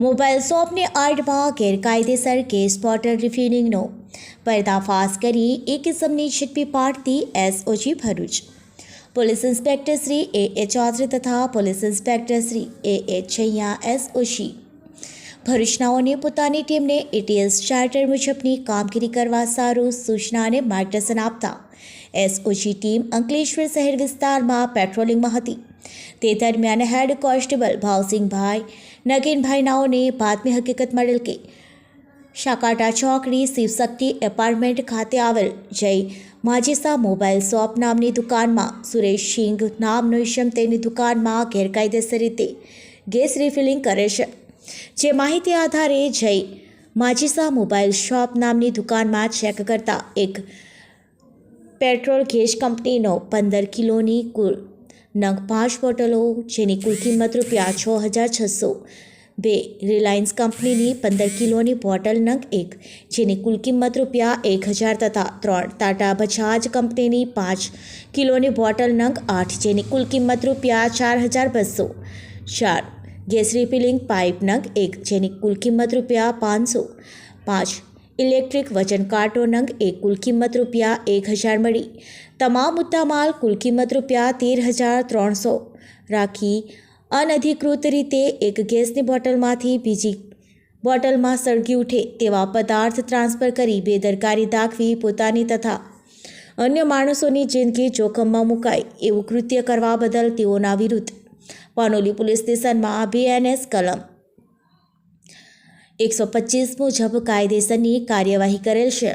Mobile શોપની આડમાં ગેરકાયદેસર gas bottle રિફિલિંગનો પર્દાફાશ કરી એક કિસમની ઝડપી પાડતી SOG Bharuch police inspector Shri A Chaudhary તથા police inspector Shri A Chhaiya SOG ભરૂચનાઓને પોતાની ટીમને એટીએસ ચાર્ટર મુજબની કામગીરી કરવા સારું સૂચના અને માર્ગદર્શન આપતા એસઓજી ટીમ અંકલેશ્વર શહેર વિસ્તારમાં પેટ્રોલિંગમાં હતી। તે દરમિયાન હેડ કોન્સ્ટેબલ ભાવસિંહભાઈ નગીનભાઈ નાઓને બાતમી હકીકત મળેલ કે શાકાટા ચોકડી શિવશક્તિ એપાર્ટમેન્ટ ખાતે આવેલ જય માજીસા મોબાઈલ શોપ નામની દુકાનમાં સુરેશ સિંઘ નામનો ઇસમ તેની દુકાનમાં ગેરકાયદેસર રીતે ગેસ રિફિલિંગ કરે છે। જે માહિતી આધારે જય માજીસા મોબાઈલ શોપ નામની દુકાનમાં ચેક કરતા એક પેટ્રોલ ગેસ કંપનીનો 15 કિલોની કુલ નંગ 5 બોટલો જેની કુલ કિંમત ₹6,600, 2 રિલાયન્સ કંપનીની 15 કિલોની બોટલ નંગ 1 જેની કુલ કિંમત ₹1,000 તથા 3 ટાટા બજાજ કંપનીની 5 કિલોની બોટલ નંગ 8 જેની કુલ કિંમત ₹4,200, 4 ગેસ રિફિલિંગ પાઇપ નંગ 1 જેની કુલ કિંમત ₹500, 5 ઇલેક્ટ્રિક વજન કાંટો નંગ 1 કુલ કિંમત ₹1,000 મળી તમામ મુદ્દામાલ કુલ કિંમત ₹13,300 રાખી અનધિકૃત રીતે એક ગેસની બોટલમાંથી બીજી બોટલમાં સળગી ઉઠે તેવા પદાર્થ ટ્રાન્સફર કરી બેદરકારી દાખવી પોતાની તથા અન્ય માણસોની જિંદગી જોખમમાં મુકાય એવું કૃત્ય કરવા બદલ તેઓના વિરુદ્ધ પાનોલી પોલીસ સ્ટેશનમાં BNS કલમ 125 મુજબ કાયદેસરની કાર્યવાહી કરેલ છે।